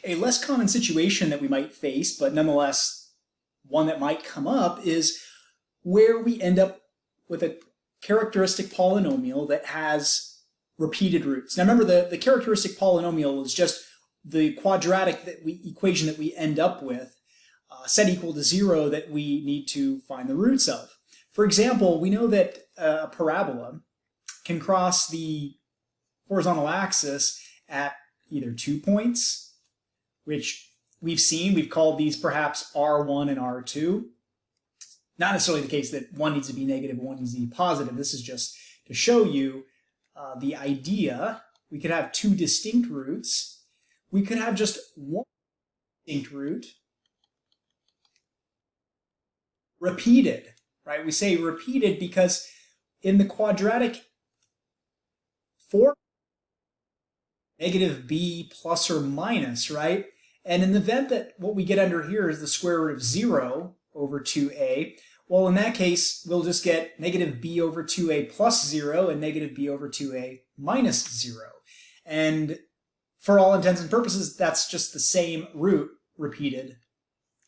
A less common situation that we might face, but nonetheless one that might come up, is where we end up with a characteristic polynomial that has repeated roots. Now remember, the characteristic polynomial is just the quadratic equation that we end up with set equal to 0 that we need to find the roots of. For example, we know that a parabola can cross the horizontal axis at either 2 points, which we've called these perhaps R1 and R2. Not necessarily the case that one needs to be negative and one needs to be positive. This is just to show you the idea. We could have two distinct roots. We could have just one distinct root repeated, right? We say repeated because in the quadratic form, negative b plus or minus, right? And in the event that what we get under here is the square root of 0 over 2a, well, in that case, we'll just get negative b over 2a plus 0 and negative b over 2a minus 0. And for all intents and purposes, that's just the same root repeated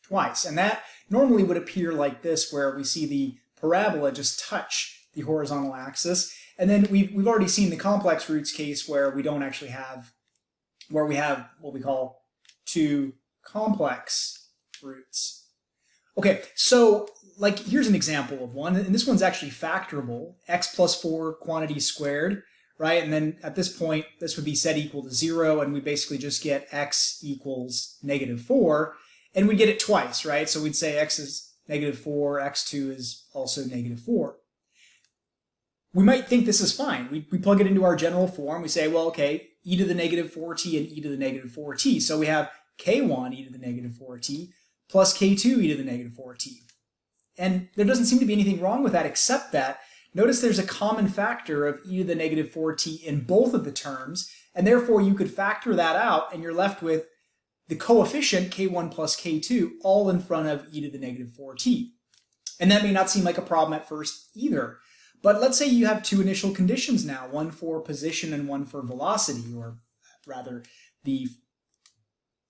twice. And that normally would appear like this, where we see the parabola just touch the horizontal axis. And then we've already seen the complex roots case where we don't actually have, where we have what we call two complex roots. Okay, so like here's an example of one, and this one's actually factorable, x plus 4 quantity squared, right? And then at this point, this would be set equal to 0, and we basically just get x equals negative 4, and we get it twice, right? So we'd say x is negative 4, x2 is also negative 4. We might think this is fine. We plug it into our general form. We say, well, okay, e to the negative 4t and e to the negative 4t. So we have k1 e to the negative 4t plus k2 e to the negative 4t. And there doesn't seem to be anything wrong with that, except that notice there's a common factor of e to the negative 4t in both of the terms, and therefore you could factor that out and you're left with the coefficient k1 plus k2 all in front of e to the negative 4t. And that may not seem like a problem at first either. But let's say you have two initial conditions now, one for position and one for velocity, or rather the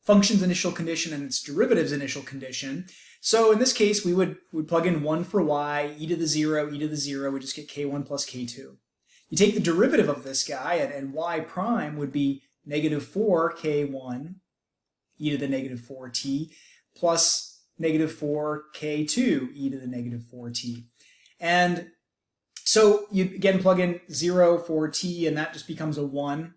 function's initial condition and its derivative's initial condition. So in this case, we would plug in 1 for y, e to the 0, we just get k1 plus k2. You take the derivative of this guy, and y prime would be negative 4 k1 e to the negative 4t plus negative 4 k2 e to the negative 4t. And so you again plug in 0 for t, and that just becomes a 1.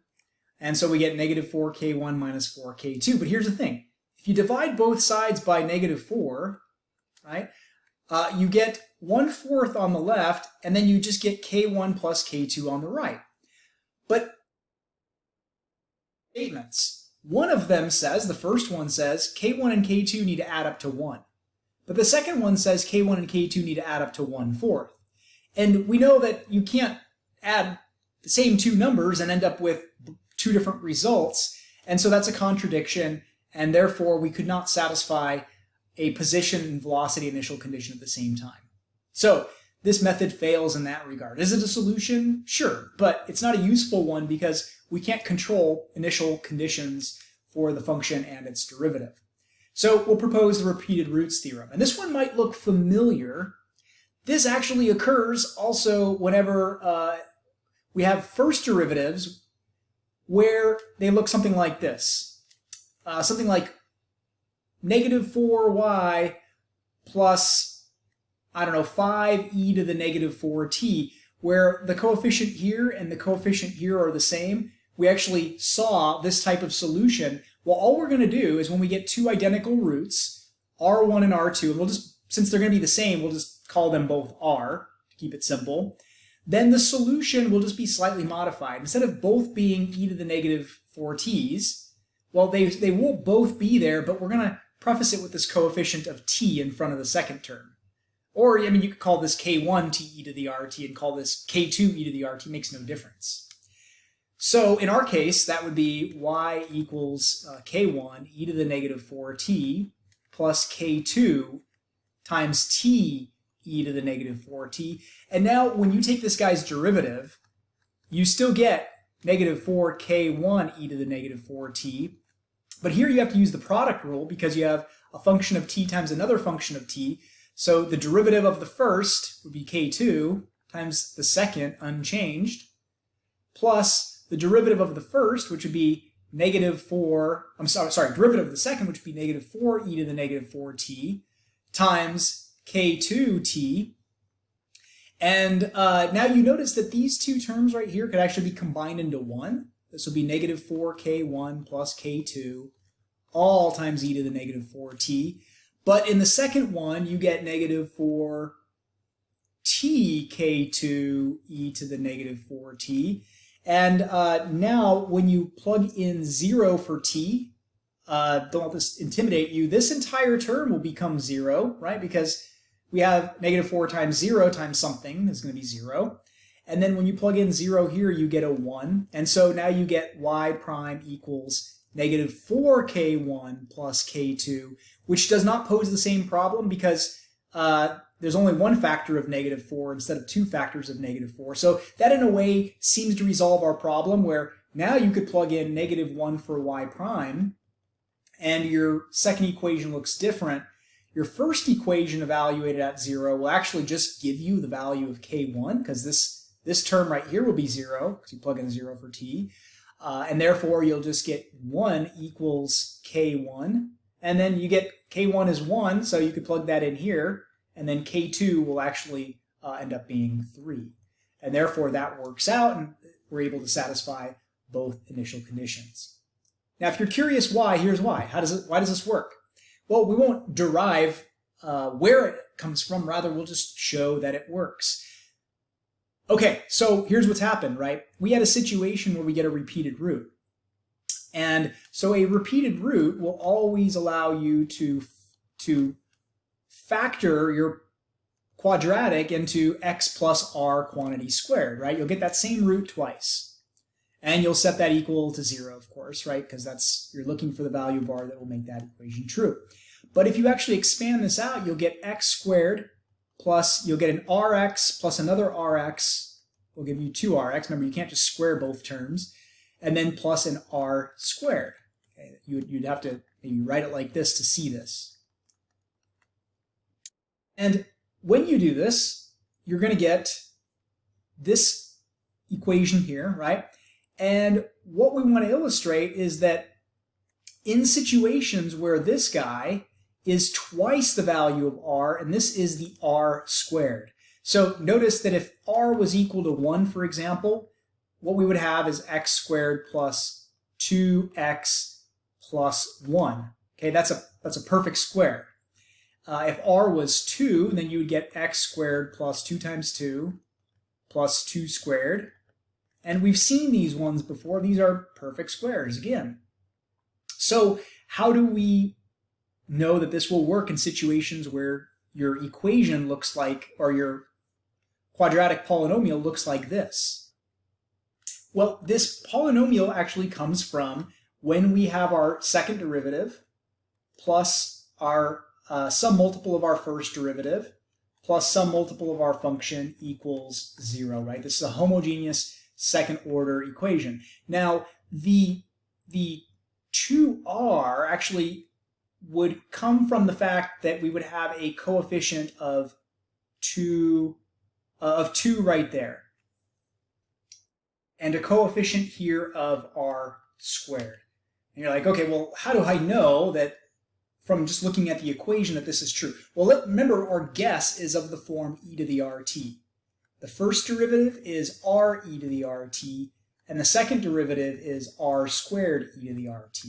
And so we get negative 4k1 minus 4k2. But here's the thing. If you divide both sides by negative 4, right, you get 1/4 on the left, and then you just get k1 plus k2 on the right. But statements. One of them says, the first one says, k1 and k2 need to add up to 1. But the second one says k1 and k2 need to add up to 1/4. And we know that you can't add the same two numbers and end up with two different results. And so that's a contradiction, and therefore we could not satisfy a position and velocity initial condition at the same time. So this method fails in that regard. Is it a solution? Sure, but it's not a useful one because we can't control initial conditions for the function and its derivative. So we'll propose the repeated roots theorem. And this one might look familiar. This actually occurs also whenever we have first derivatives where they look something like this. Something like negative 4y plus, I don't know, 5e to the negative 4t, where the coefficient here and the coefficient here are the same. We actually saw this type of solution. Well, all we're going to do is when we get two identical roots, r1 and r2, and we'll just, since they're going to be the same, we'll just call them both r to keep it simple. Then the solution will just be slightly modified. Instead of both being e to the negative 4t's, well, they won't both be there, but we're going to preface it with this coefficient of t in front of the second term. Or, I mean, you could call this k1 t e to the rt and call this k2 e to the rt. Makes no difference. So in our case, that would be y equals k1 e to the negative 4t plus k2 times t e to the negative 4t. And now when you take this guy's derivative, you still get negative 4k1 e to the negative 4t But here you have to use the product rule because you have a function of t times another function of t. So the derivative of the first would be k2 times the second unchanged, plus the derivative of the first, which would be negative 4, derivative of the second, which would be negative 4 e to the negative 4t, times k2t. And now you notice that these two terms right here could actually be combined into one. This will be negative 4k1 plus k2, all times e to the negative 4t. But in the second one, you get negative 4t k2 e to the negative 4t. And now when you plug in 0 for t, don't let this intimidate you, this entire term will become 0, right? Because we have negative 4 times 0 times something is going to be 0. And then when you plug in 0 here, you get a 1. And so now you get y prime equals negative 4k1 plus k2, which does not pose the same problem because there's only one factor of negative 4 instead of two factors of negative 4. So that in a way seems to resolve our problem, where now you could plug in negative 1 for y prime, and your second equation looks different. Your first equation evaluated at 0 will actually just give you the value of k1, because this term right here will be 0, because you plug in 0 for t. And therefore, you'll just get 1 equals k1. And then you get k1 is 1, so you could plug that in here. And then k2 will actually end up being 3. And therefore, that works out, and we're able to satisfy both initial conditions. Now, if you're curious why, here's why. Why does this work? Well, we won't derive where it comes from. Rather, we'll just show that it works. Okay, so here's what's happened, right? We had a situation where we get a repeated root. And so a repeated root will always allow you to factor your quadratic into x plus r quantity squared, right? You'll get that same root twice. And you'll set that equal to 0, of course, right? Because you're looking for the value of r that will make that equation true. But if you actually expand this out, you'll get x squared plus, you'll get an rx plus another rx, will give you 2rx. Remember, you can't just square both terms. And then plus an r squared. Okay? You'd have to maybe write it like this to see this. And when you do this, you're going to get this equation here, right? And what we want to illustrate is that in situations where this guy is twice the value of r, and this is the r squared. So notice that if r was equal to 1, for example, what we would have is x squared plus 2x plus 1. Okay, that's a perfect square. If r was 2, then you would get x squared plus 2 times 2 plus 2 squared. And we've seen these ones before. These are perfect squares again. So how do we know that this will work in situations where your equation looks like, or your quadratic polynomial looks like this? Well, this polynomial actually comes from when we have our second derivative plus our some multiple of our first derivative plus some multiple of our function equals 0, right? This is a homogeneous second order equation. Now, the 2r actually would come from the fact that we would have a coefficient of 2 right there, and a coefficient here of r squared. And you're like, okay, well, how do I know that from just looking at the equation that this is true? Well, remember, our guess is of the form e to the rt. The first derivative is r e to the rt, and the second derivative is r squared e to the rt.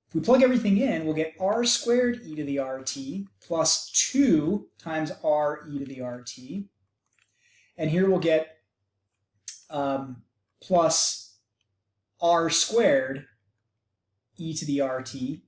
If we plug everything in, we'll get r squared e to the rt plus 2 times r e to the rt. And here we'll get plus r squared e to the rt